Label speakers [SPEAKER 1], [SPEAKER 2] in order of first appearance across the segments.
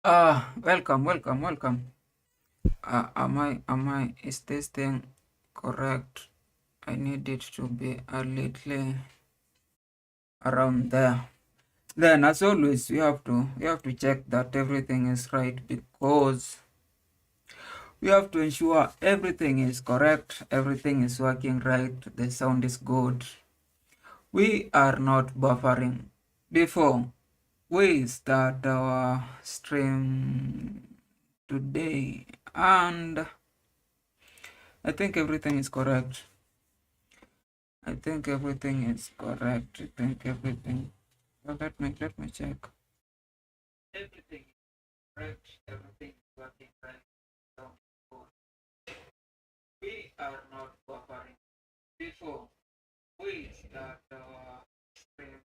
[SPEAKER 1] Welcome. Is this thing correct? I need it to be a little around there. Then, as always, we have to check that everything is right, because we have to ensure everything is correct, everything is working right, the sound is good. We are not buffering. Before we start our stream today, and I think everything is correct. I think everything is correct. I think everything. Well, let me check. Everything is correct. Everything is working right. So we are not buffering. Before we start our stream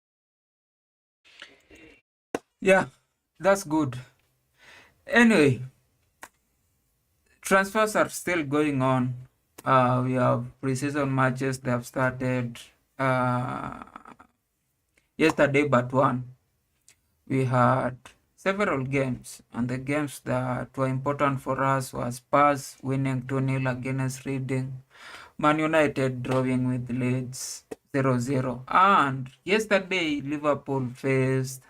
[SPEAKER 1] today. Yeah, that's good. Anyway, transfers are still going on. We have preseason matches that have started uh, yesterday, but one. We had several games, and the games that were important for us was Spurs winning 2-0 against Reading, Man United drawing with Leeds 0-0, and yesterday Liverpool faced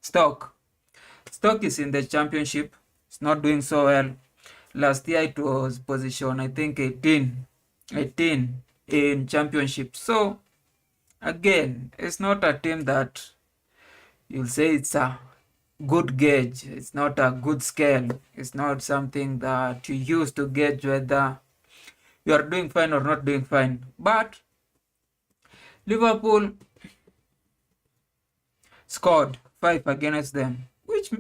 [SPEAKER 1] Stoke. Stoke is in the championship. It's not doing so well. Last year it was position, I think, 18 in championship. So again, it's not a team that you'll say it's a good gauge. It's not a good scale. It's not something that you use to gauge whether you are doing fine or not doing fine. But Liverpool scored 5 against them, which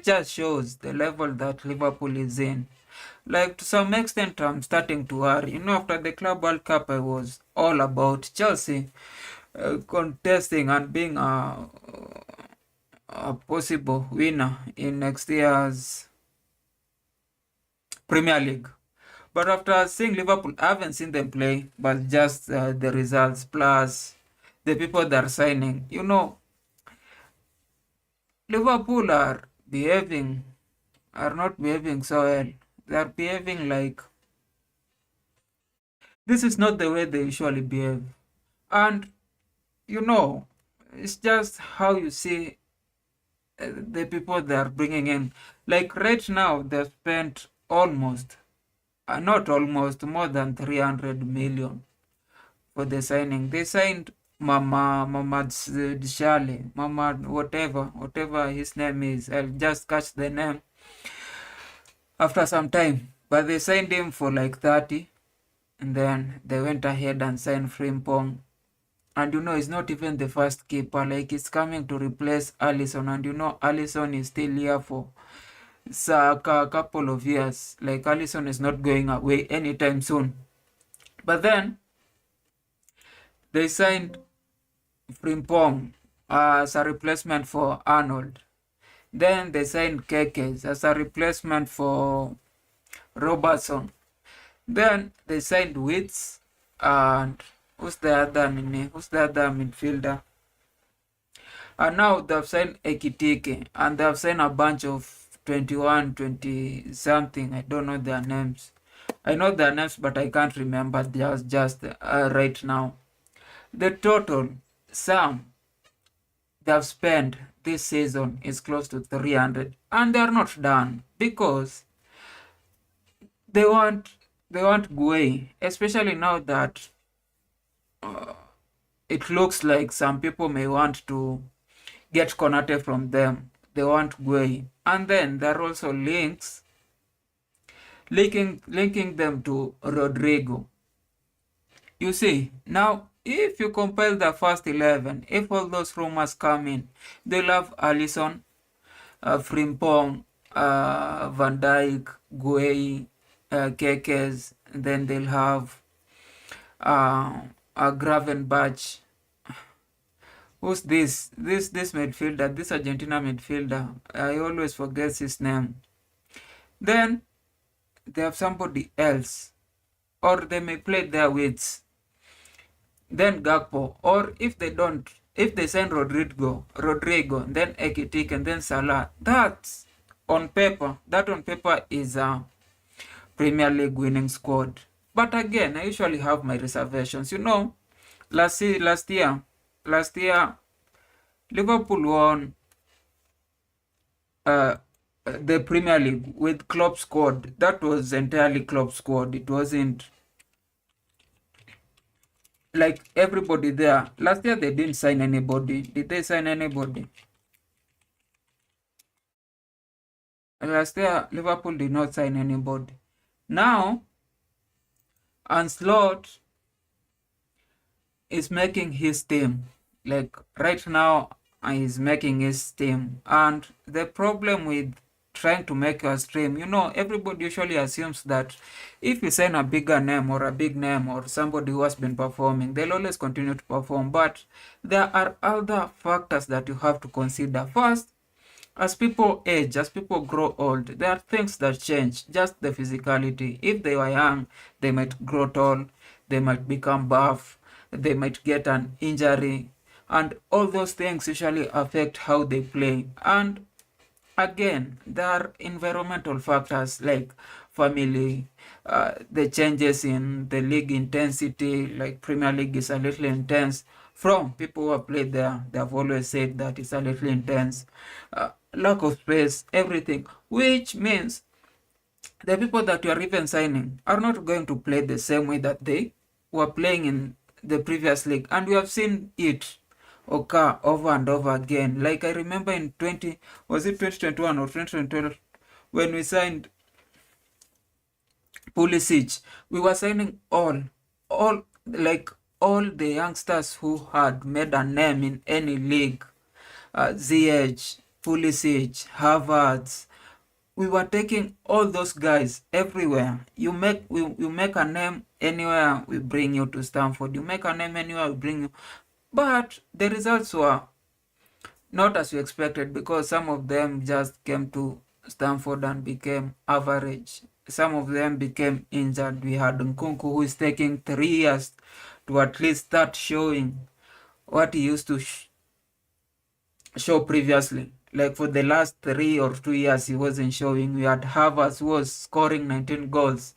[SPEAKER 1] just shows the level that Liverpool is in. Like, to some extent, I'm starting to worry. After the Club World Cup, I was all about Chelsea contesting and being a possible winner in next year's Premier League. But after seeing Liverpool, I haven't seen them play, but just the results plus the people that are signing. Liverpool are not behaving so well. They are behaving like this is not the way they usually behave. And, it's just how you see the people they are bringing in. Like right now, they've spent not almost, more than 300 million for the signing. They signed Mama Dishale, Mama whatever his name is. I'll just catch the name after some time. But they signed him for like 30, and then they went ahead and signed Frimpong. And he's not even the first keeper. Like, he's coming to replace Allison, and Allison is still here for a couple of years. Like, Allison is not going away anytime soon. But then they signed Frimpong as a replacement for Arnold. Then they signed Kekes as a replacement for Robertson. Then they signed Wits, and who's the other midfielder? And now they've signed Ekitike, and they've signed a bunch of 21, 20 something. I don't know their names. I know their names, but I can't remember just right now. The total sum they've spent this season is close to 300, and they're not done, because they want Guay, especially now that it looks like some people may want to get Konate from them. They want Guay, and then there are also linking them to Rodrigo. You see, now if you compile the first 11, if all those rumors come in, they'll have Alisson, Frimpong, Van Dijk, Guay, Kekes, and then they'll have Gravenbach. Who's this midfielder, this Argentina midfielder? I always forget his name. Then they have somebody else, or they may play their weights. Then Gakpo, or if they send Rodrigo, then Ekitik, and then Salah. That's on paper, that on paper is a Premier League winning squad. But again, I usually have my reservations. Last year, Liverpool won uh, the Premier League with Klopp squad. That was entirely Klopp squad. It wasn't like everybody there. Last year they didn't sign anybody. Did they sign anybody? Last year Liverpool did not sign anybody. Now Anslot is making his team. Like right now, he's making his team. And the problem with trying to make your stream, everybody usually assumes that if you sign a bigger name or a big name or somebody who has been performing, they'll always continue to perform. But there are other factors that you have to consider. First, as people age, as people grow old, there are things that change, just the physicality. If they were young, they might grow tall, they might become buff, they might get an injury, and all those things usually affect how they play. And again, there are environmental factors like family, the changes in the league intensity, like Premier League is a little intense. From people who have played there, they have always said that it's a little intense. Lack of space, everything, which means the people that you are even signing are not going to play the same way that they were playing in the previous league. And we have seen it occur over and over again. Like I remember in 2021 or 2012, when we signed Pulisic, we were signing all the youngsters who had made a name in any league. ZH, Pulisic, Havertz. We were taking all those guys everywhere. You make a name anywhere, we bring you to Stamford. You make a name anywhere, we bring you. But the results were not as we expected, because some of them just came to Stamford and became average. Some of them became injured. We had Nkunku, who is taking 3 years to at least start showing what he used to show previously. Like for the last 3 or 2 years, he wasn't showing. We had Havertz, who was scoring 19 goals,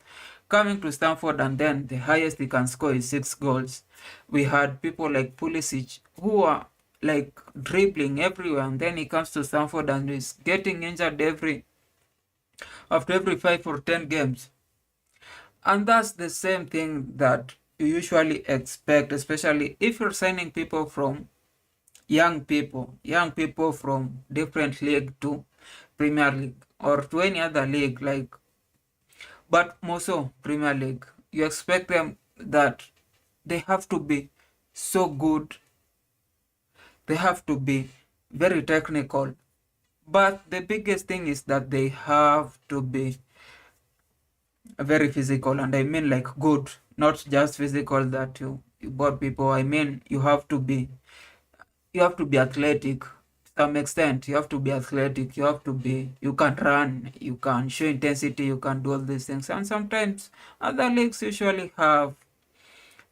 [SPEAKER 1] coming to Stamford, and then the highest he can score is 6 goals. We had people like Pulisic, who are like dribbling everywhere, and then he comes to Stamford and is getting injured after every 5 or 10 games. And that's the same thing that you usually expect, especially if you're signing people from young people from different league to Premier League or to any other league, but more so Premier League. You expect them that they have to be so good, they have to be very technical, but the biggest thing is that they have to be very physical. And I mean like good, not just physical that you bought people. I mean you have to be athletic to some extent. You have to be athletic. You can run, you can show intensity, you can do all these things. And sometimes other leagues usually have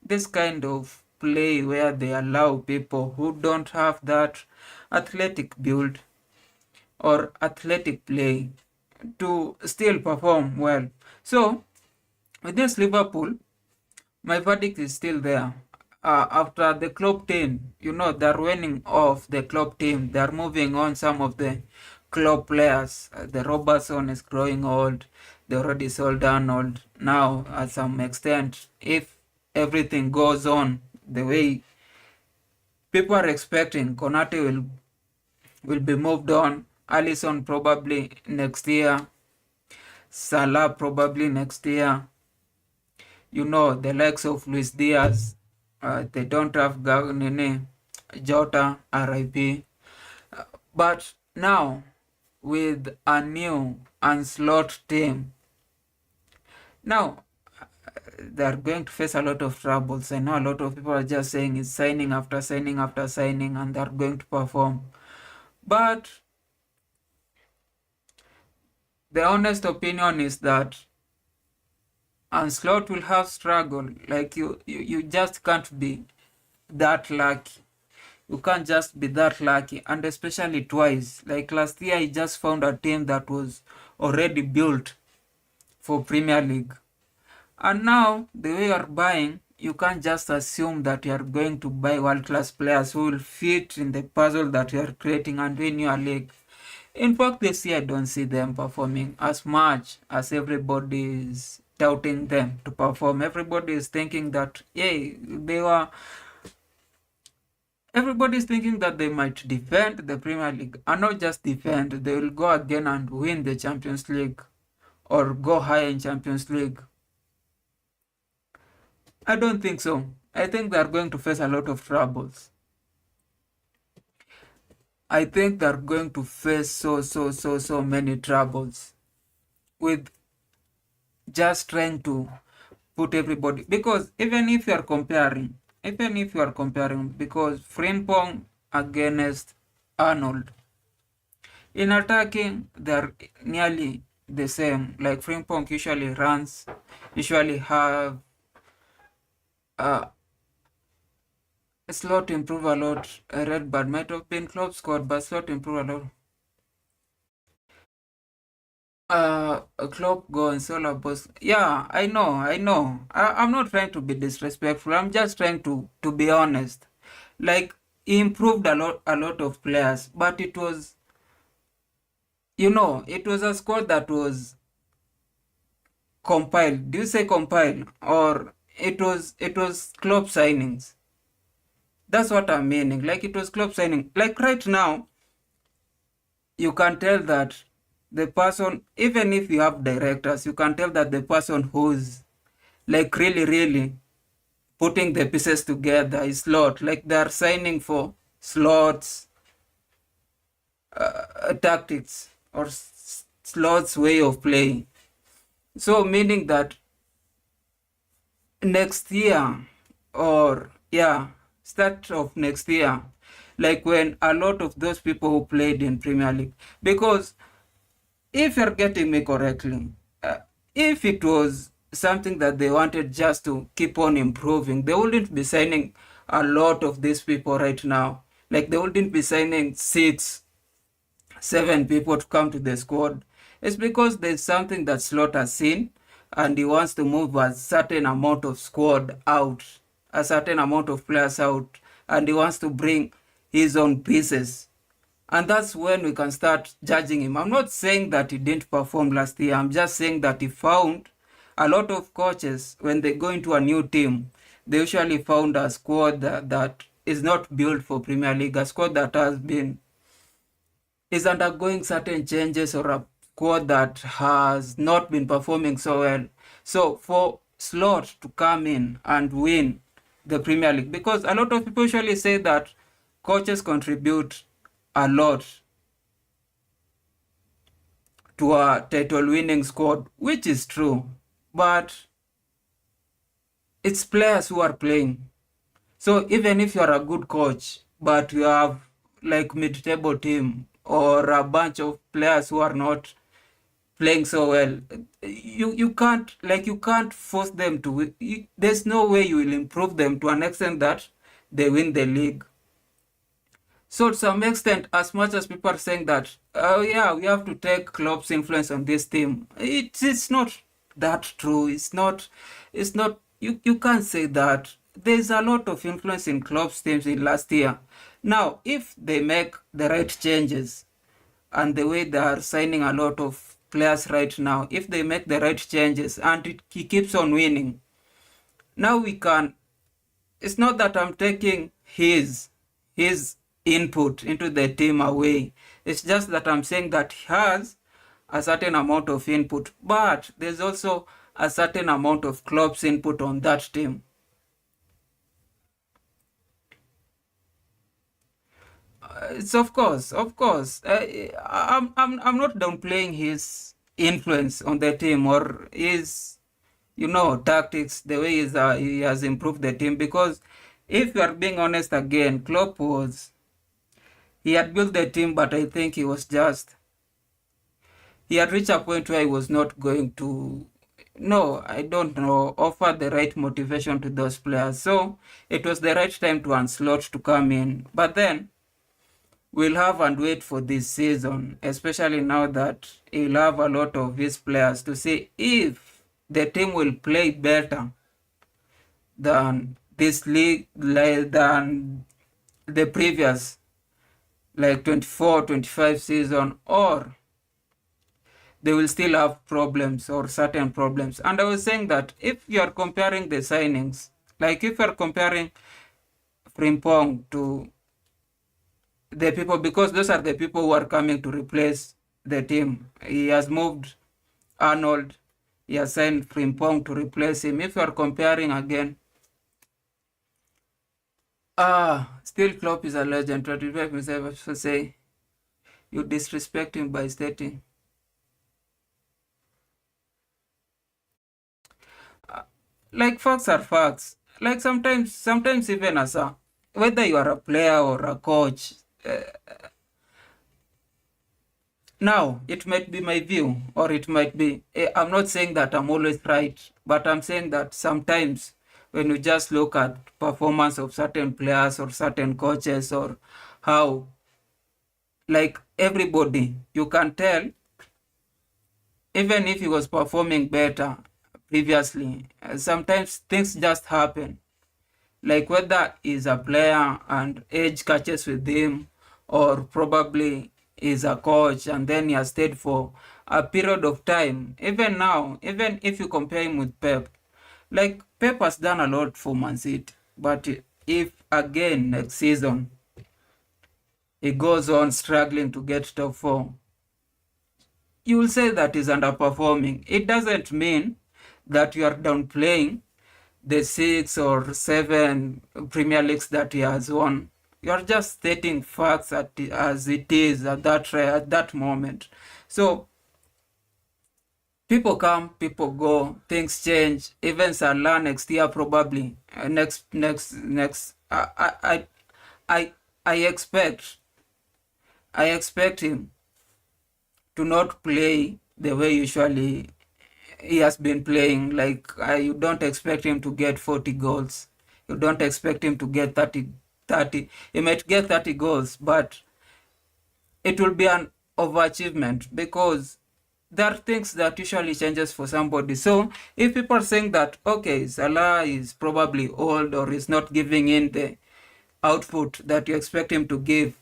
[SPEAKER 1] this kind of play where they allow people who don't have that athletic build or athletic play to still perform well. So with this Liverpool, my verdict is still there. After the club team, they're winning off the club team. They're moving on some of the club players. The Robertson is growing old. They already sold Arnold. Now, at some extent, if everything goes on the way people are expecting, Konate will be moved on. Alisson probably next year. Salah probably next year. The likes of Luis Diaz, they don't have Jota, RIP. But now, with a new Onslaught team, now they're going to face a lot of troubles. I know a lot of people are just saying it's signing after signing after signing, and they're going to perform. But the honest opinion is that Onslaught will have struggle. Like you just can't be that lucky. You can't just be that lucky, and especially twice. Like last year, he just found a team that was already built for Premier League. And now, the way you're buying, you can't just assume that you're going to buy world-class players who will fit in the puzzle that you're creating and win your league. In fact, this year I don't see them performing as much as everybody is doubting them to perform. Everybody is thinking that, yeah, they were. Everybody is thinking that they might defend the Premier League, and not just defend. They will go again and win the Champions League or go higher in Champions League. I don't think so. I think they are going to face a lot of troubles. I think they're going to face so many troubles with just trying to put everybody, because even if you are comparing, because Frimpong against Arnold in attacking, they're nearly the same. Like Frimpong usually runs, usually have uh, a slot to improve a lot. Redbird might have been club squad, but slot to improve a lot. A Klopp go and Solar boss. Yeah, I know, I know. I'm not trying to be disrespectful. I'm just trying to be honest. Like he improved a lot of players, but it was, it was a squad that was compiled. Do you say compiled, or it was club signings? That's what I'm meaning. Like it was club signing. Like right now, you can tell that the person, even if you have directors, you can tell that the person who's like really putting the pieces together is Slot. Like they're signing for Slot's tactics or Slot's way of playing. So meaning that next year, or yeah, start of next year, like when a lot of those people who played in Premier League, because if you're getting me correctly, if it was something that they wanted just to keep on improving, they wouldn't be signing a lot of these people right now. Like they wouldn't be signing 6, 7 people to come to the squad. It's because there's something that Slot has seen, and he wants to move a certain amount of squad out, a certain amount of players out, and he wants to bring his own pieces. And that's when we can start judging him. I'm not saying that he didn't perform last year. I'm just saying that he found a lot of coaches, when they go into a new team, they usually found a squad that is not built for Premier League, a squad that is undergoing certain changes, or a squad that has not been performing so well. So for Slot to come in and win the Premier League, because a lot of people usually say that coaches contribute a lot to a title winning squad, which is true, but it's players who are playing. So even if you're a good coach, but you have like mid-table team or a bunch of players who are not playing so well, you can't force them to win. There's no way you will improve them to an extent that they win the league. So to some extent, as much as people are saying that, oh yeah, we have to take Klopp's influence on this team, it's not that true. It's not, you can't say that. There's a lot of influence in Klopp's teams in last year. Now, if they make the right changes, and the way they are signing a lot of players right now, if they make the right changes and he keeps on winning, now we can, it's not that I'm taking his input into the team away. It's just that I'm saying that he has a certain amount of input, but there's also a certain amount of Klopp's input on that team. It's of course. I'm not downplaying his influence on the team, or his, tactics, the way he has improved the team. Because if you are being honest again, he had built the team, but I think he had reached a point where he was not going to. no, I don't know, offer the right motivation to those players. So it was the right time to Anslot to come in. But then we'll have and wait for this season, especially now that he'll have a lot of his players to see if the team will play better than this league, than the previous, like 24, 25 season, or they will still have problems or certain problems. And I was saying that if you are comparing the signings, like if you are comparing Frimpong to the people, because those are the people who are coming to replace the team. He has moved Arnold, he has signed Frimpong to replace him. If you are comparing again, still Klopp is a legend. 25 himself to say you disrespect him by stating. Like facts are facts. Like sometimes even as a, whether you are a player or a coach, now it might be my view, or it might be, I'm not saying that I'm always right, but I'm saying that sometimes when you just look at performance of certain players or certain coaches, or how, like everybody, you can tell, even if he was performing better previously, sometimes things just happen. Like whether he's a player and age catches with him, or probably he's a coach and then he has stayed for a period of time. Even now, even if you compare him with Pep, like Pep has done a lot for Man City, but if again next season he goes on struggling to get top four, you will say that he's underperforming. It doesn't mean that you are downplaying the 6 or 7 Premier Leagues that he has won. You're just stating facts as it is at that moment. So people come, people go, things change. Even Salah next year probably, next. I I expect I expect him to not play the way usually he has been playing. Like you don't expect him to get 40 goals. You don't expect him to get 30. He might get 30 goals, but it will be an overachievement, because there are things that usually changes for somebody. So if people are saying that, okay, Salah is probably old or is not giving in the output that you expect him to give,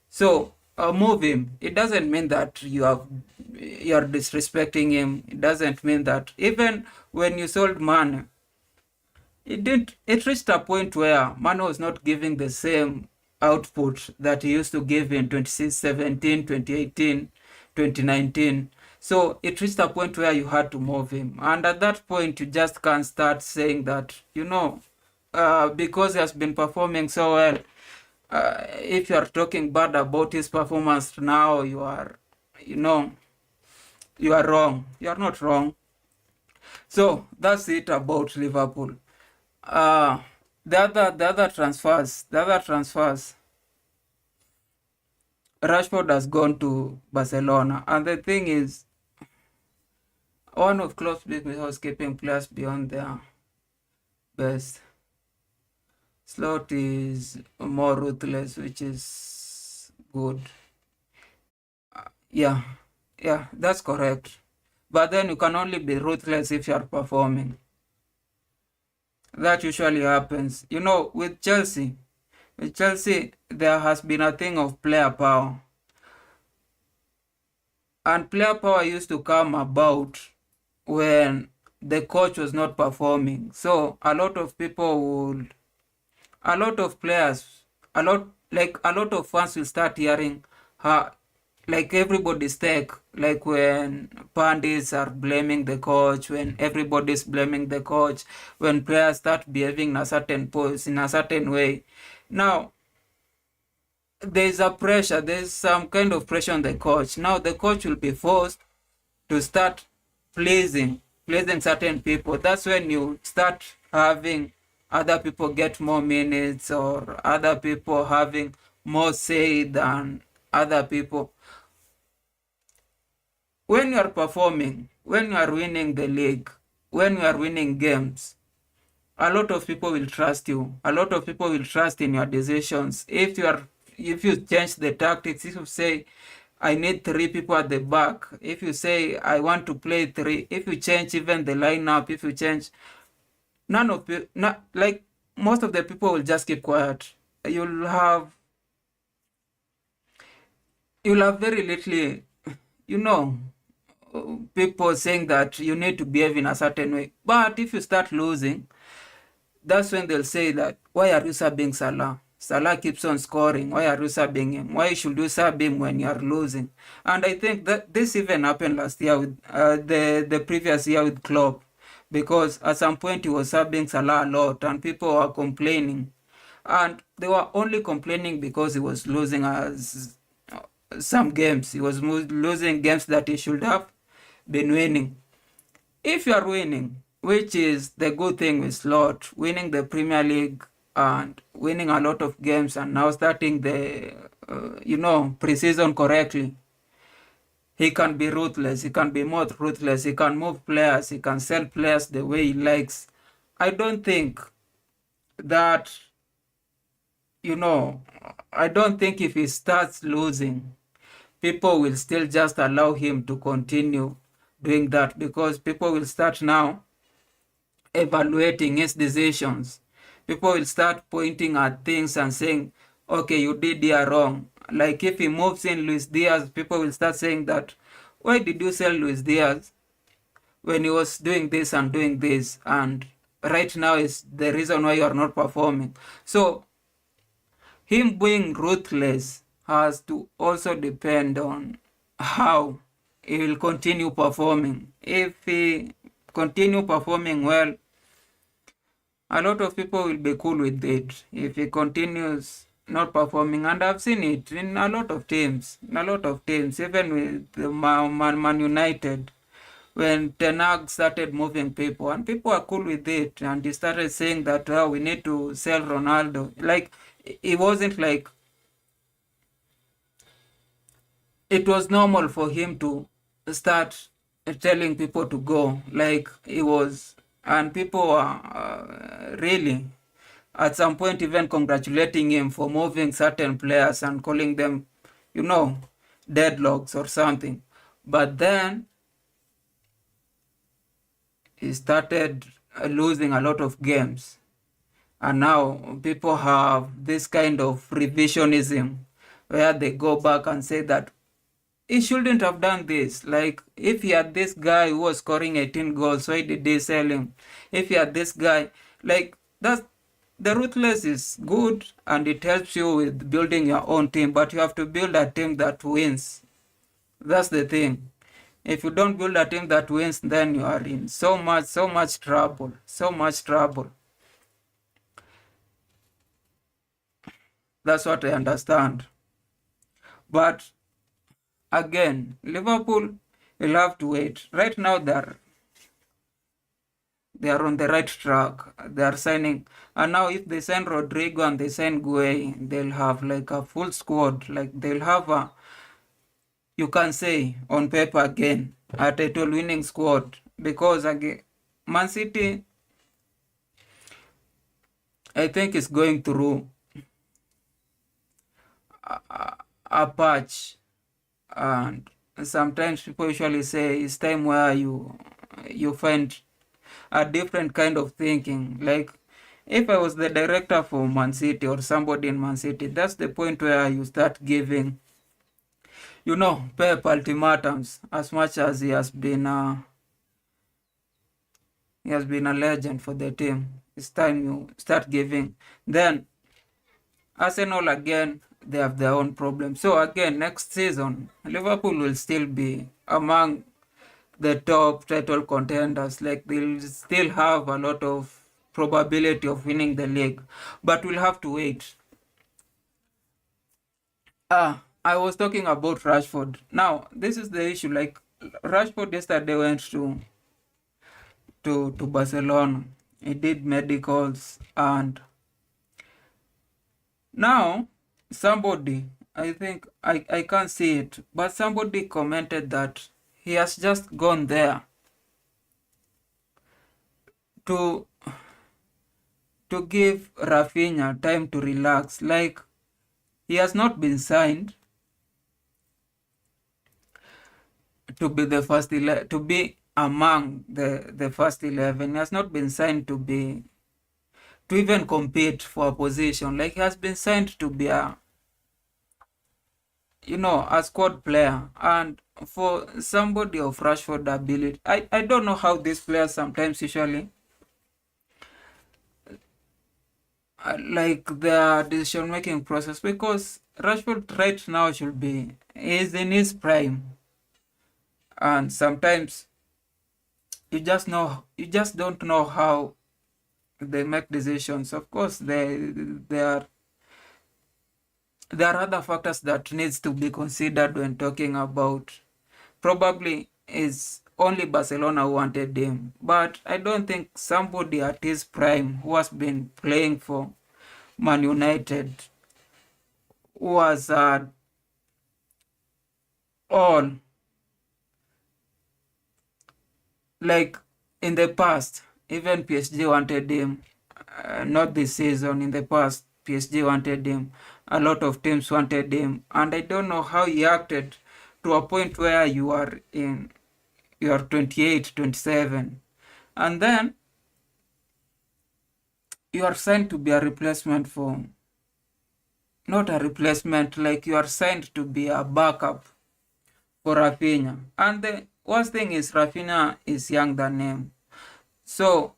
[SPEAKER 1] so move him. It doesn't mean that you're disrespecting him. It doesn't mean that even when you sold Man, it reached a point where Man was not giving the same output that he used to give in 2017, 2018, 2019. So it reached a point where you had to move him. And at that point, you just can't start saying that, because he has been performing so well, if you are talking bad about his performance now, you know, you are wrong. You are not wrong. So that's it about Liverpool. Uh, the other transfers. Rashford has gone to Barcelona, and the thing is, one of Klopp's big housekeeping players beyond their best. Slot is more ruthless, which is good. Yeah, yeah, that's correct. But then you can only be ruthless if you are performing. That usually happens. With Chelsea, there has been a thing of player power. And player power used to come about when the coach was not performing. So a lot of people would, a lot of players, a lot of fans will start hearing her, like everybody's take, like when pundits are blaming the coach, when everybody's blaming the coach, when players start behaving in a certain pose, in a certain way. Now, there's some kind of pressure on the coach. Now the coach will be forced to start pleasing certain people. That's when you start having other people get more minutes, or other people having more say than other people. When you are performing, when you are winning the league, when you are winning games, a lot of people will trust you. A lot of people will trust in your decisions. If you change the tactics, if you say I need three people at the back, if you say I want to play three, if you change even the lineup, if you change, none of you, not like most of the people will just keep quiet. You'll have you'll have very little, you know, people saying that you need to behave in a certain way. But if you start losing, that's when they'll say that, why are you subbing Salah? Salah keeps on scoring. Why are you subbing him? Why should you sub him when you are losing? And I think that this even happened last year with the previous year with Klopp, because at some point he was subbing Salah a lot, and people were complaining, and they were only complaining because he was losing as some games. He was losing games that he should have been winning. If you are winning, which is the good thing with Slot, winning the Premier League and winning a lot of games and now starting the, preseason correctly, he can be ruthless. He can be more ruthless. He can move players. He can sell players the way he likes. I don't think that, you know, I don't think if he starts losing, people will still just allow him to continue doing that, because people will start now evaluating his decisions. People will start pointing at things and saying, okay, you did here wrong. Like if he moves in Luis Diaz, people will start saying that, why did you sell Luis Diaz when he was doing this and doing this? And right now is the reason why you are not performing. So him being ruthless has to also depend on how he will continue performing. If he continue performing well, a lot of people will be cool with it. If he continues not performing, and I've seen it in a lot of teams, even with the Man United, when Ten Hag started moving people, and people are cool with it, and he started saying that, oh, we need to sell Ronaldo. Like, it wasn't like it was normal for him to start telling people to go, like he was, and people were really at some point even congratulating him for moving certain players and calling them, you know, deadlocks or something. But then he started losing a lot of games, and now people have this kind of revisionism where they go back and say that he shouldn't have done this. Like, if he had this guy who was scoring 18 goals, why did they sell him? If he had this guy, like, that's the ruthless is good and it helps you with building your own team, but you have to build a team that wins. That's the thing. If you don't build a team that wins, then you are in so much trouble. So much trouble. That's what I understand. But again, Liverpool will have to wait. Right now, they are on the right track. They are signing, and now if they sign Rodrigo and they sign Gueye, they'll have like a full squad. Like, they'll have a, you can say on paper again, a title-winning squad. Because again, Man City, I think, is going through a patch, and sometimes people usually say it's time where you find a different kind of thinking. Like, if I was the director for Man City or somebody in Man City, that's the point where you start giving, Pep ultimatums. As much as he has been a legend for the team, it's time you start giving. Then Arsenal again, they have their own problems. So again, next season, Liverpool will still be among the top title contenders. Like, they'll still have a lot of probability of winning the league, but we'll have to wait. I was talking about Rashford. Now, this is the issue. Like, Rashford yesterday went to Barcelona. He did medicals, and now somebody, I think I can't see it, but somebody commented that he has just gone there to give Rafinha time to relax. Like, he has not been signed to be to be among the first 11. He has not been signed to even compete for a position. Like, he has been signed to be a squad player. And for somebody of Rashford ability, I don't know how these players sometimes usually like their decision making process, because Rashford right now should be is in his prime, and sometimes you just don't know how they make decisions. Of course, there are other factors that needs to be considered when talking about. Probably is only Barcelona who wanted him, but I don't think somebody at his prime who has been playing for Man United, who has all, like, in the past, even PSG wanted him. Not this season, in the past, PSG wanted him. A lot of teams wanted him, and I don't know how he acted to a point where you are 28, 27, and then you are signed to be a replacement for, not a replacement, like you are signed to be a backup for Rafinha. And the worst thing is Rafinha is young than him. So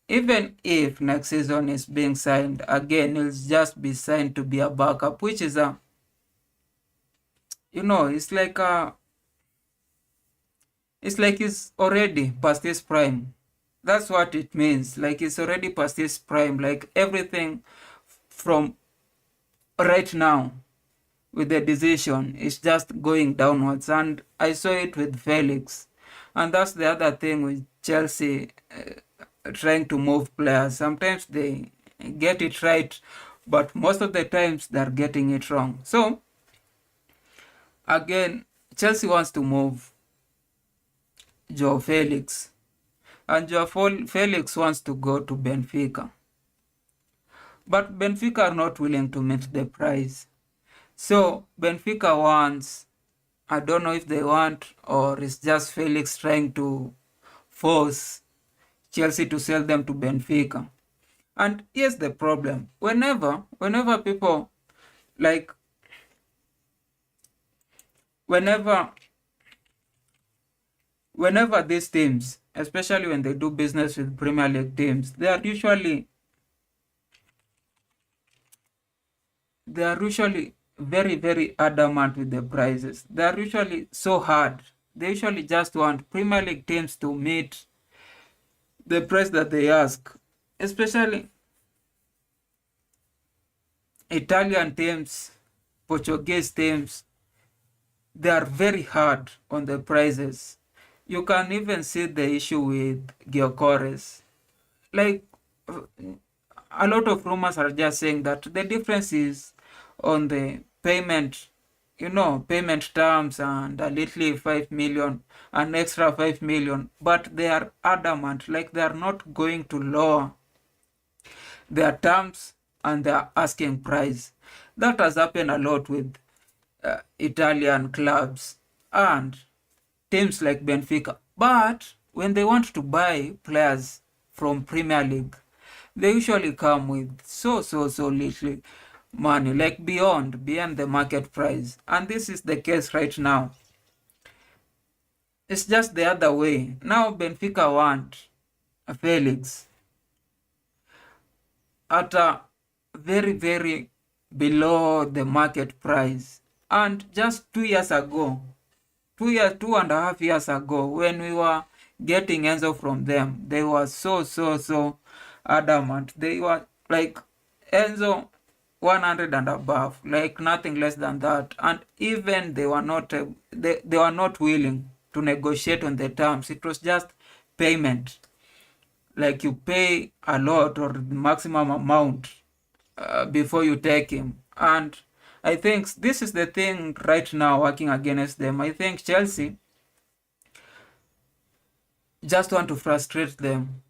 [SPEAKER 1] even if next season is being signed, again, he'll just be signed to be a backup, which is it's like he's already past his prime. That's what it means. Like, he's already past his prime. Like, everything from right now with the decision is just going downwards. And I saw it with Felix. And that's the other thing with Chelsea trying to move players. Sometimes they get it right, but most of the times they're getting it wrong. So, again, Chelsea wants to move Joe Felix. And Joe Felix wants to go to Benfica. But Benfica are not willing to meet the price. So Benfica wants, I don't know if they want, or it's just Felix trying to force Chelsea to sell them to Benfica. And here's the problem. Whenever people, like, whenever whenever these teams, especially when they do business with Premier League teams, they are usually very, very adamant with the prices. They are usually so hard. They usually just want Premier League teams to meet the price that they ask. Especially Italian teams, Portuguese teams, they are very hard on the prices. You can even see the issue with Gyökeres. Like, a lot of rumors are just saying that the difference is on the payment terms, and a little 5 million, an extra 5 million, but they are adamant, like, they are not going to lower their terms and their asking price. That has happened a lot with Italian clubs and teams like Benfica. But when they want to buy players from Premier League, they usually come with so little money, like beyond the market price. And this is the case right now. It's just the other way. Now Benfica want Felix at a very, very below the market price. And just 2 years ago, 2.5 years ago, when we were getting Enzo from them, they were so adamant. They were like, Enzo 100 and above, like nothing less than that. And even they were not they were not willing to negotiate on the terms. It was just payment. Like, you pay a lot or the maximum amount before you take him. And I think this is the thing right now working against them. I think Chelsea just want to frustrate them.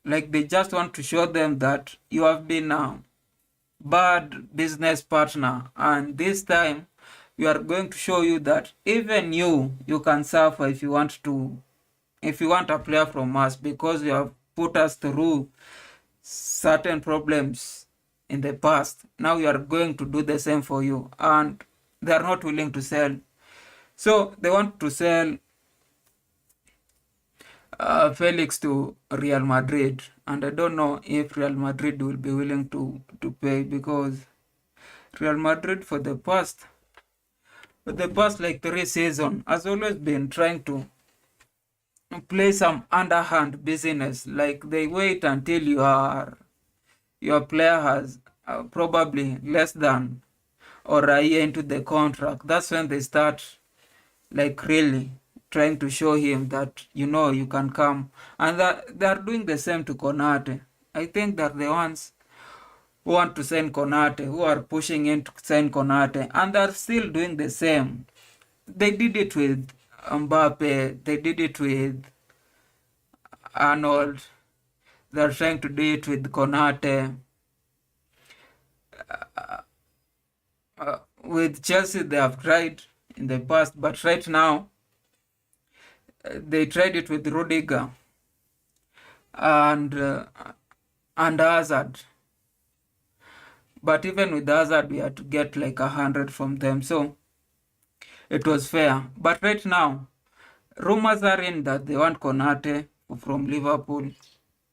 [SPEAKER 1] Like they just want to show them that you have been a bad business partner, and this time we are going to show you that even you can suffer if you want to, if you want a player from us, because you have put us through certain problems in the past. Now we are going to do the same for you, and they are not willing to sell. So they want to sell Felix to Real Madrid, and I don't know if Real Madrid will be willing to pay, because Real Madrid for the past like 3 seasons has always been trying to play some underhand business. Like they wait until your player has probably less than or a year into the contract. That's when they start like really trying to show him that you can come, and that they are doing the same to Konate. I think they're the ones who want to sign Konate, who are pushing in to sign Konate, and they're still doing the same. They did it with Mbappe, they did it with Arnold, they're trying to do it with Konate. With Chelsea, they have tried in the past, but right now they tried it with Rudiger and Hazard. But even with Hazard, we had to get like 100 from them, so it was fair. But right now, rumors are in that they want Konate from Liverpool,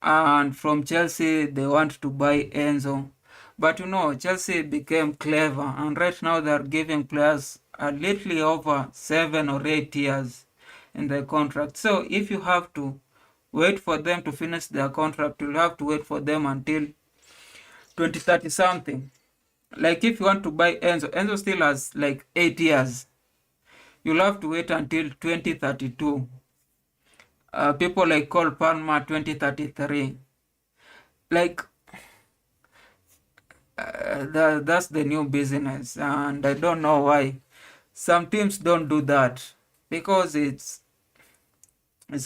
[SPEAKER 1] and from Chelsea they want to buy Enzo. But Chelsea became clever, and right now they are giving players a little over 7 or 8 years in their contract. So if you have to wait for them to finish their contract, you'll have to wait for them until 2030 something. Like if you want to buy Enzo still has like 8 years. You'll have to wait until 2032. People like Cole Palmer 2033. Like that's the new business, and I don't know why some teams don't do that, because it's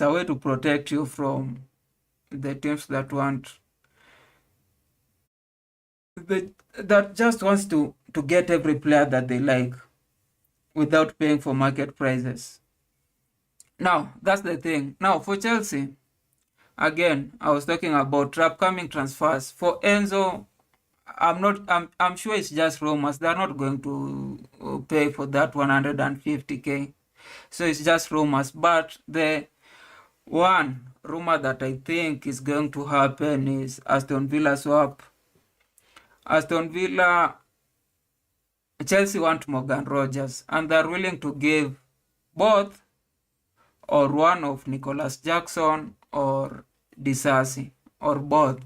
[SPEAKER 1] a way to protect you from the teams that just wants to get every player that they like without paying for market prices. Now that's the thing. Now for Chelsea, again, I was talking about upcoming transfers for Enzo. I'm sure it's just rumors. They're not going to pay for that 150k. So it's just rumors. But the one rumor that I think is going to happen is Aston Villa swap. Aston Villa, Chelsea want Morgan Rogers, and they're willing to give both or one of Nicholas Jackson or Disasi, or both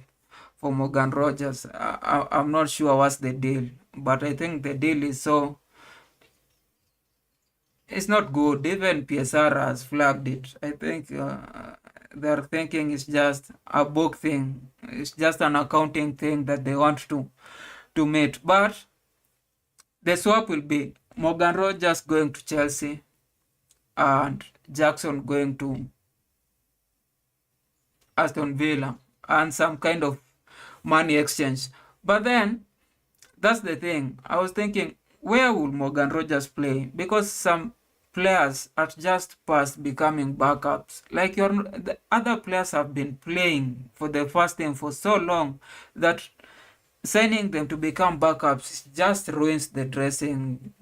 [SPEAKER 1] for Morgan Rogers. I'm not sure what's the deal, but I think the deal is so it's not good. Even PSR has flagged it. I think they're thinking it's just a book thing. It's just an accounting thing that they want to meet. But the swap will be Morgan Rogers going to Chelsea and Jackson going to Aston Villa, and some kind of money exchange. But then that's the thing. I was thinking, where will Morgan Rogers play? Because some players are just past becoming backups. Like the other players have been playing for the first team for so long that signing them to become backups just ruins the dressing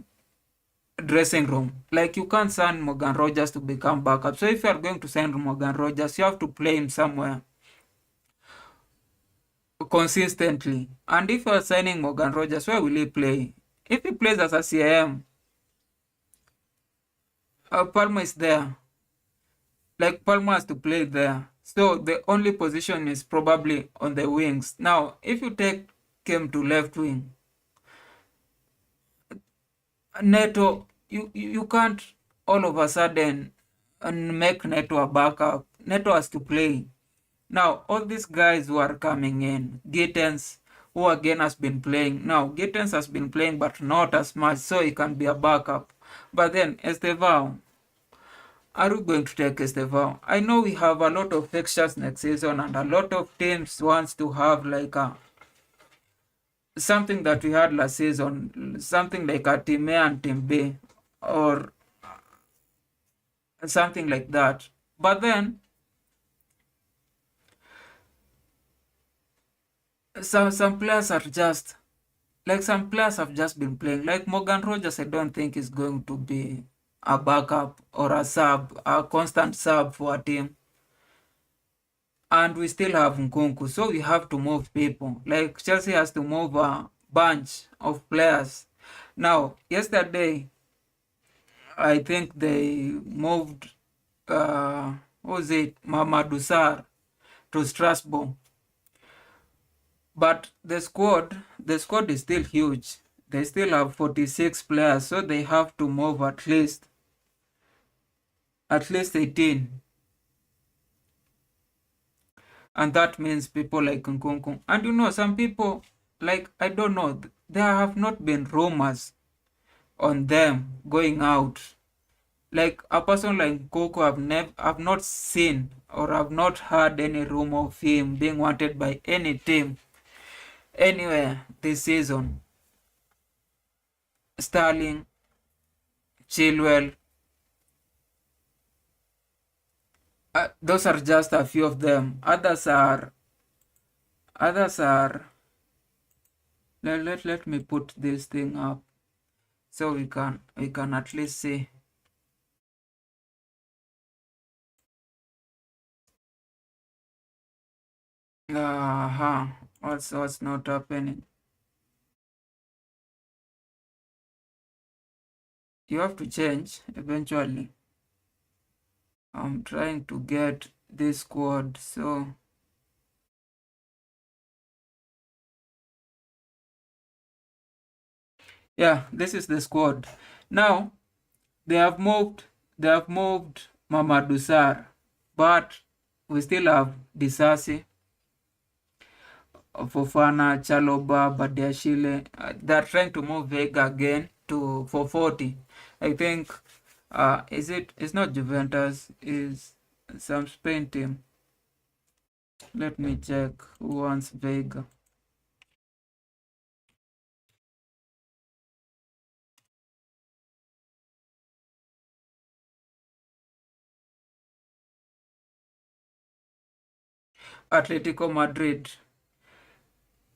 [SPEAKER 1] room. Like you can't sign Morgan Rogers to become backup. So if you are going to sign Morgan Rogers, you have to play him somewhere consistently. And if you are signing Morgan Rogers, where will he play? If he plays as a CIM, Palmer is there. Like Palmer has to play there. So the only position is probably on the wings. Now, if you take him to left wing, Neto, you can't all of a sudden make Neto a backup. Neto has to play. Now, all these guys who are coming in, Gittens, who again has been playing. Now, Gittens has been playing, but not as much, so he can be a backup. But then, Estevao, are we going to take Estevao? I know we have a lot of fixtures next season, and a lot of teams wants to have like a something that we had last season, something like a team A and team B, or something like that. But then some players are just like some players have just been playing. Like Morgan Rogers, I don't think is going to be a backup or a sub, a constant sub for a team. And we still have Nkunku, so we have to move people. Like Chelsea has to move a bunch of players. Now, yesterday, I think they moved, what was it, Mamadou Sarr to Strasbourg. But the squad is still huge. They still have 46 players, so they have to move at least 18. And that means people like Nkunku. And some people, like, I don't know, there have not been rumors on them going out. Like a person like Nkunku, I've not seen or I've not heard any rumor of him being wanted by any team anywhere this season. Sterling, Chilwell, those are just a few of them. Others are. Let me put this thing up so we can at least see. What's not happening? You have to change eventually. I'm trying to get this squad, so yeah, this is the squad. Now they have moved Mamadou Sarr, but we still have Disasi, Fofana, Chaloba, Badiashile. They're trying to move Vega again for 40. I think it's not Juventus, is some Spain team. Let me check who wants Vega. Atletico Madrid.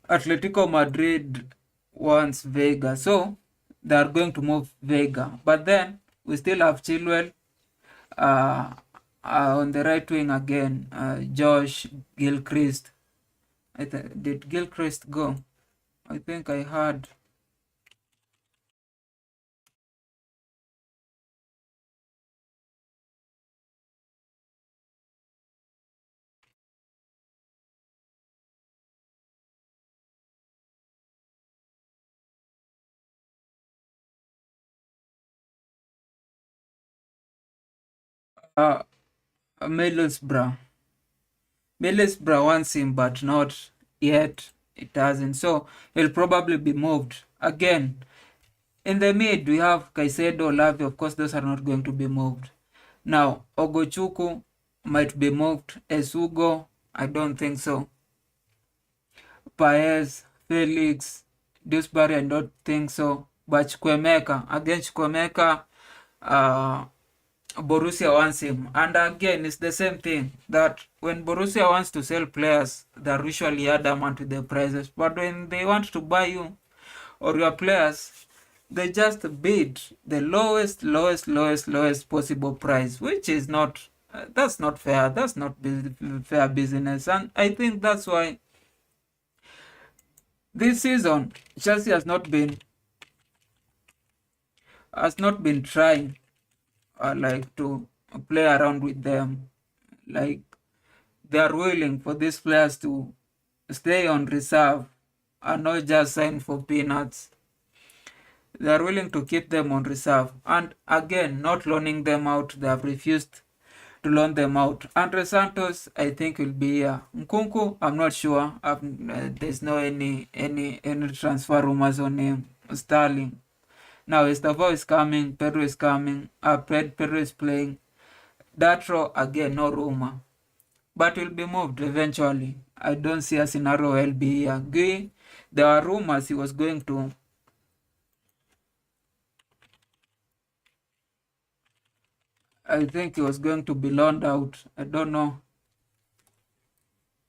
[SPEAKER 1] Atletico Madrid wants Vega, so they are going to move Vega. But then we still have Chilwell on the right wing again. Josh Gilchrist. Did Gilchrist go? I think I heard. Uh, Middlesbrough. Middlesbrough wants him, but not yet. It hasn't. So he'll probably be moved again. In the mid, we have Caicedo, Lavi. Of course, those are not going to be moved. Now, Ogochuku might be moved. Esugo, I don't think so. Paez, Felix, Dewsbury, I don't think so. But Chukwemeka, against Chukwemeka, uh, Borussia wants him. And again, it's the same thing that when Borussia wants to sell players, they're usually adamant with the prices. But when they want to buy you or your players, they just bid the lowest possible price, which is not, that's not fair. That's not fair business. And I think that's why this season Chelsea has not been trying like to play around with them. Like they are willing for these players to stay on reserve and not just sign for peanuts. They are willing to keep them on reserve. And again, not loaning them out. They have refused to loan them out. Andre Santos, I think, will be here. Nkunku, I'm not sure. There's no any transfer rumors on him. Sterling. Now, Estevao is coming. Pedro is coming. Pedro is playing. That row again, no rumor, but will be moved eventually. I don't see a scenario where he'll be here. There are rumors he was going to. I think he was going to be loaned out. I don't know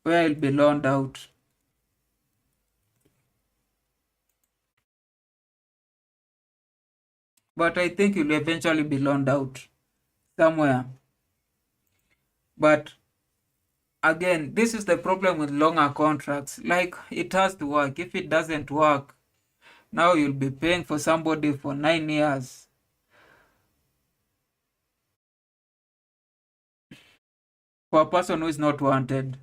[SPEAKER 1] where he'll be loaned out. But I think he'll eventually be loaned out somewhere. But again, this is the problem with longer contracts. Like, it has to work. If it doesn't work, now you'll be paying for somebody for 9 years for a person who is not wanted.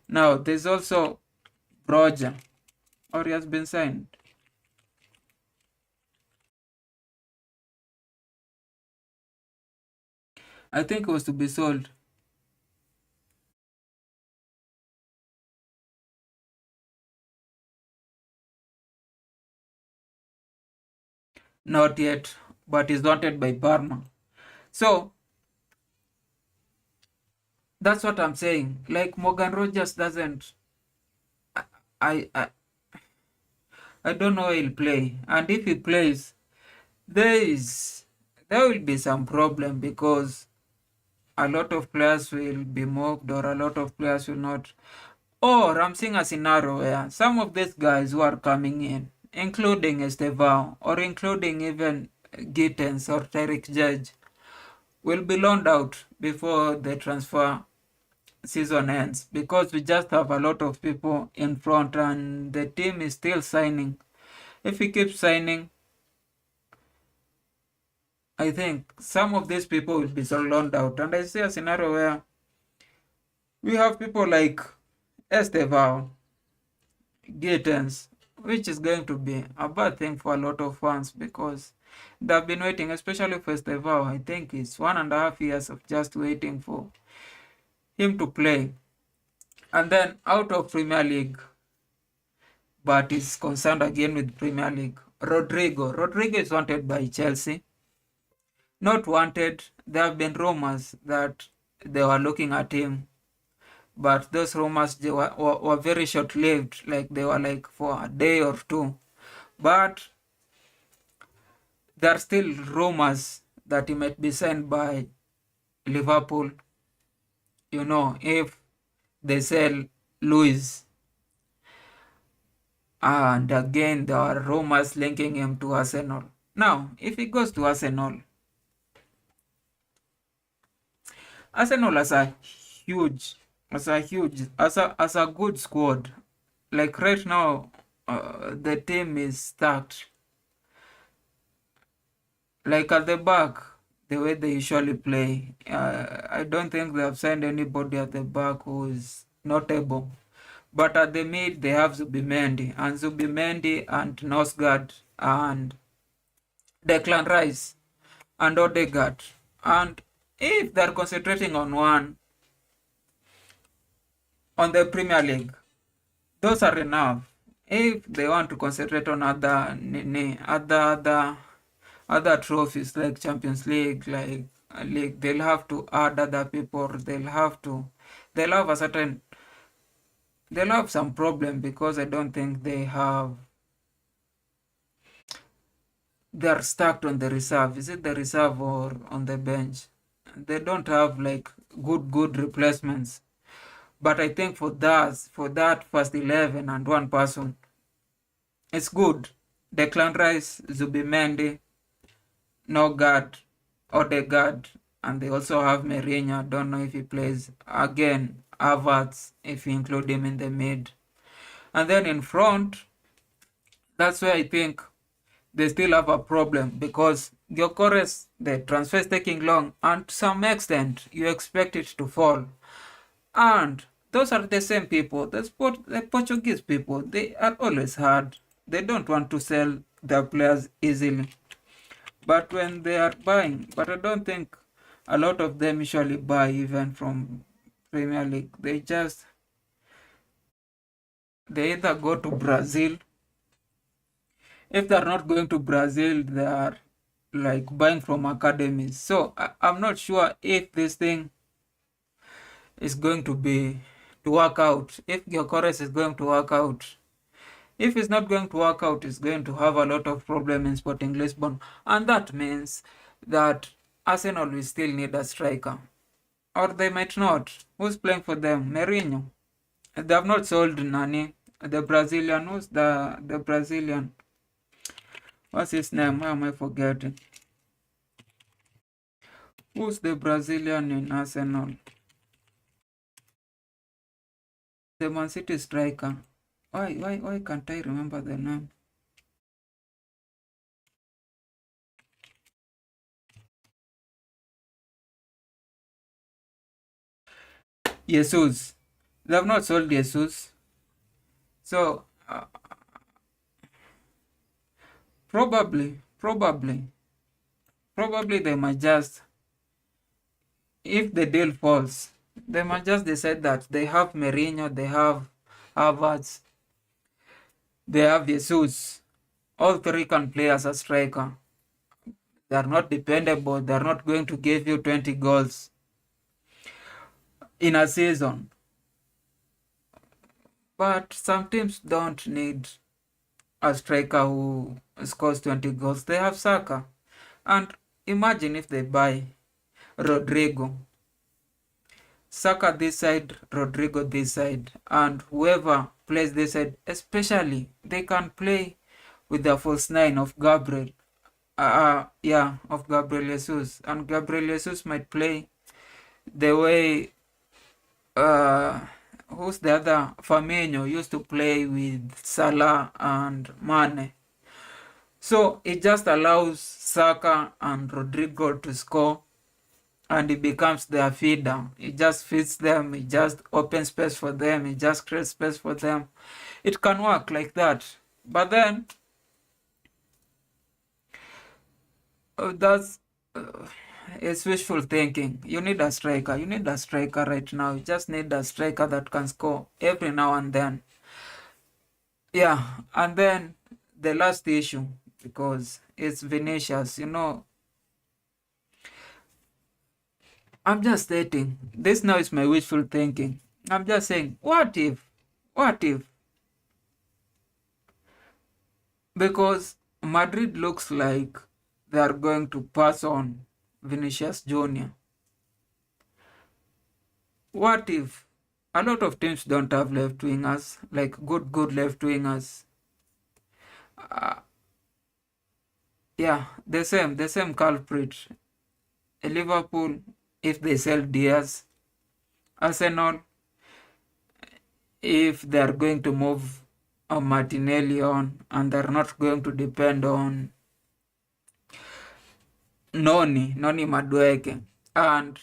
[SPEAKER 1] Now, there's also Roger, or he has been signed. I think it was to be sold. Not yet, but is wanted by Parma. So that's what I'm saying. Like, Morgan Rogers doesn't. I I I don't know how he'll play, and if he plays, there is there will be some problem because a lot of players will be moved or a lot of players will not. Or I'm seeing a scenario where some of these guys who are coming in, including Estevao or including even Gittens or Tarek Judge, will be loaned out before the transfer season ends because we just have a lot of people in front and the team is still signing. If we keep signing, I think some of these people will be so loaned out. And I see a scenario where we have people like Estevao, Gittens, which is going to be a bad thing for a lot of fans because they've been waiting, especially for Estevao. I think it's 1.5 years of just waiting for him to play. And then out of Premier League, but is concerned again with Premier League. Rodrigo. Rodrigo is wanted by Chelsea. Not wanted. There have been rumors that they were looking at him, but those rumors were very short lived. Like, they were like for a day or two. But there are still rumors that he might be signed by Liverpool. If they sell Luis. And again, there are rumors linking him to Arsenal. Now, if he goes to Arsenal, Arsenal huge, as a good squad. Like right now, the team is stacked. Like at the back, the way they usually play, I don't think they have signed anybody at the back who is notable. But at the mid, they have Zubimendi and Nosgard and Declan Rice and Odegaard. And if they're concentrating on one, on the Premier League, those are enough. If they want to concentrate on other trophies like Champions League, like league, they'll have to add other people. They'll have a certain, they'll have some problem because I don't think they're stuck on the reserve. Is it the reserve or on the bench? They don't have like good replacements. But I think for that first 11 and one person, it's good. Declan Rice, Zubimendi, Nogard, Odegaard, and they also have Mourinho. Don't know if he plays. Again, Havertz, if you include him in the mid. And then in front, that's where I think they still have a problem because Gyökeres, the transfer is taking long, and to some extent, you expect it to fall. And those are the same people, the Portuguese people, they are always hard. They don't want to sell their players easily. But when they are buying, but I don't think a lot of them usually buy even from Premier League. They either go to Brazil. If they're not going to Brazil, they are like buying from academies. So I'm not sure if this thing is going to work out. If Gyökeres is going to work out. If it's not going to work out, it's going to have a lot of problem in Sporting Lisbon. And that means that Arsenal will still need a striker. Or they might not. Who's playing for them? Mourinho. They have not sold Nani. The Brazilian. Who's the Brazilian? What's his name? Why am I forgetting? Who's the Brazilian in Arsenal? The Man City striker. Why can't I remember the name? Jesus. They have not sold Jesus. So probably they might just, if the deal falls, they might just decide that they have Mourinho, they have Havertz, they have Jesus. All three can play as a striker. They are not dependable. They are not going to give you 20 goals in a season. But some teams don't need a striker who scores 20 goals. They have Saka. And imagine if they buy Rodrigo. Saka this side, Rodrigo this side, and whoever plays this side, especially they can play with the false nine of Gabriel. Of Gabriel Jesus, and Gabriel Jesus might play the way who's the other, Firmino used to play with Salah and Mane. So it just allows Saka and Rodrigo to score, and it becomes their feeder. It just feeds them, it just opens space for them, it just creates space for them. It can work like that. But then that's it's wishful thinking. You need a striker. You need a striker right now. You just need a striker that can score every now and then. Yeah, and then the last issue, because it's Vinicius, I'm just stating, this now is my wishful thinking. I'm just saying, what if, because Madrid looks like they are going to pass on Vinicius Jr. What if a lot of teams don't have left wingers, like good left wingers? Uh, yeah, the same culprit. Liverpool, if they sell Diaz. Arsenal, if they are going to move Martinelli on, and they're not going to depend on Noni Madueke. And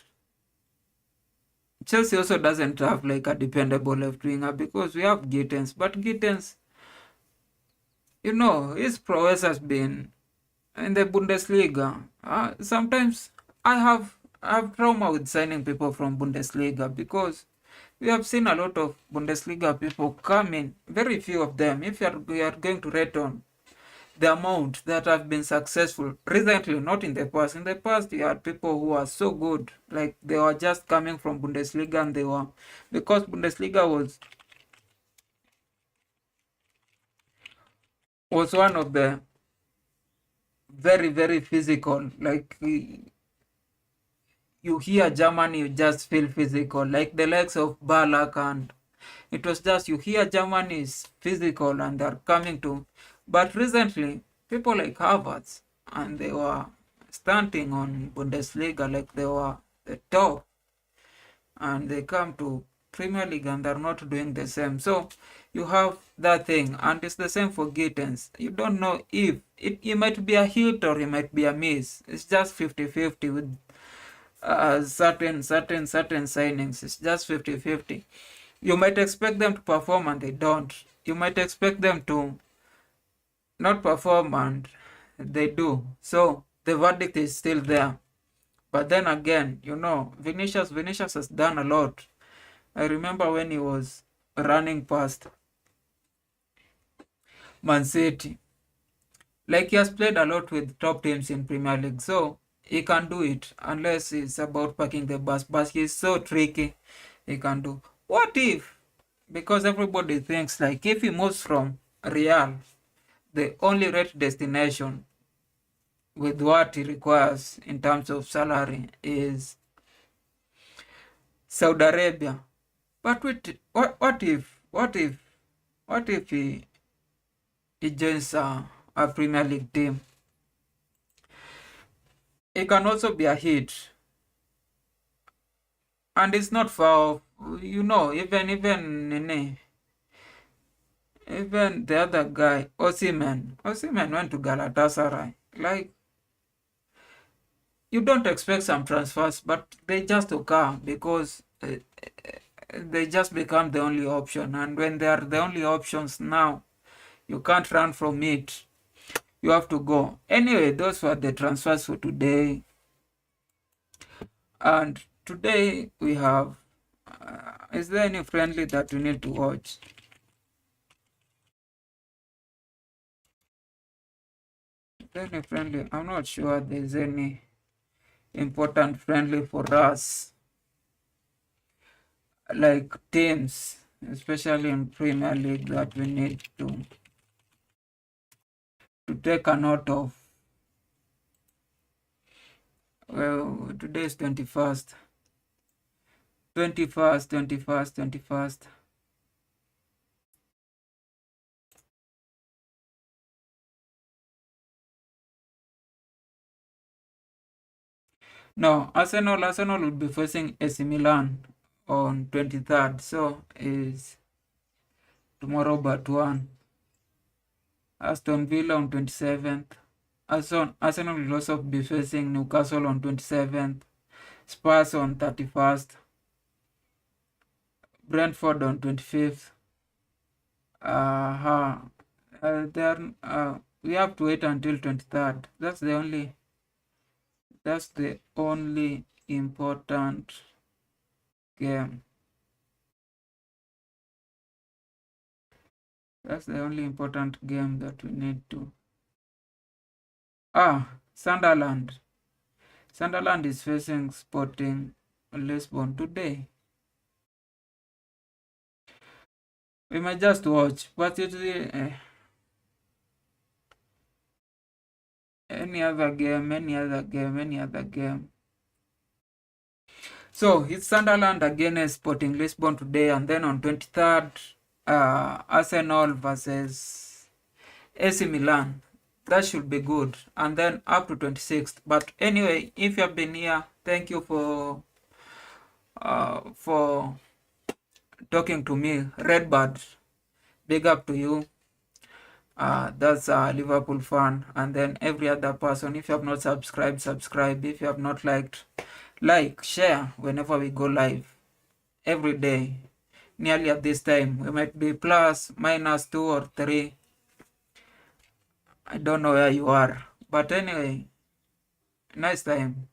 [SPEAKER 1] Chelsea also doesn't have like a dependable left winger, because we have Gittens, but Gittens, his prowess has been in the Bundesliga. Sometimes I have trauma with signing people from Bundesliga, because we have seen a lot of Bundesliga people come in, very few of them. If we are going to rate on the amount that have been successful recently, not in the past. In the past, you had people who are so good, like they were just coming from Bundesliga, and they were, because Bundesliga was one of the very very physical. Like you hear Germany, you just feel physical, like the likes of Balak, and it was just, you hear Germany is physical and they're coming to. But recently, people like Havertz, and they were stunting on Bundesliga like they were the top, and they come to Premier League and they're not doing the same. So you have that thing, and it's the same for Gittens. You don't know if it might be a hit or it might be a miss. It's just 50-50 with certain signings. It's just 50-50. You might expect them to perform and they don't. You might expect them to not perform and they do. So the verdict is still there. But then again, Vinicius has done a lot. I remember when he was running past Man City, Like he has played a lot with top teams in Premier League, so he can do it unless it's about parking the bus. But he's so tricky, he can do. What if? Because everybody thinks like if he moves from Real, the only rate destination with what he requires in terms of salary is Saudi Arabia. But what if he joins a Premier League team? It can also be a hit, and it's not far. Even the other guy, Osimhen went to Galatasaray. Like you don't expect some transfers, but they just occur because they just become the only option. And when they are the only options now, you can't run from it. You have to go. Anyway, those were the transfers for today. And today we have. Is there any friendly that we need to watch? Is there any friendly? I'm not sure there's any important friendly for us, like teams, especially in Premier League, that we need to take a note of. Well, today is 21st. 21st. No, Arsenal will be facing AC Milan on 23rd. So is tomorrow but one. Aston Villa on 27th. Arsenal will also be facing Newcastle on 27th. Spurs on 31st. Brentford on 25th. We have to wait until 23rd. That's the only important game. That's the only important game that we need to. Sunderland. Sunderland is facing Sporting Lisbon today. We might just watch, but usually any other game. So it's Sunderland against Sporting Lisbon today, and then on 23rd, Arsenal versus AC Milan. That should be good. And then up to 26th. But anyway, if you have been here, thank you for talking to me. Redbird, big up to you. That's a Liverpool fan. And then every other person, if you have not subscribed, subscribe. If you have not liked, like, share whenever we go live. Every day. Nearly at this time. We might be plus, minus 2 or 3. I don't know where you are. But anyway, nice time.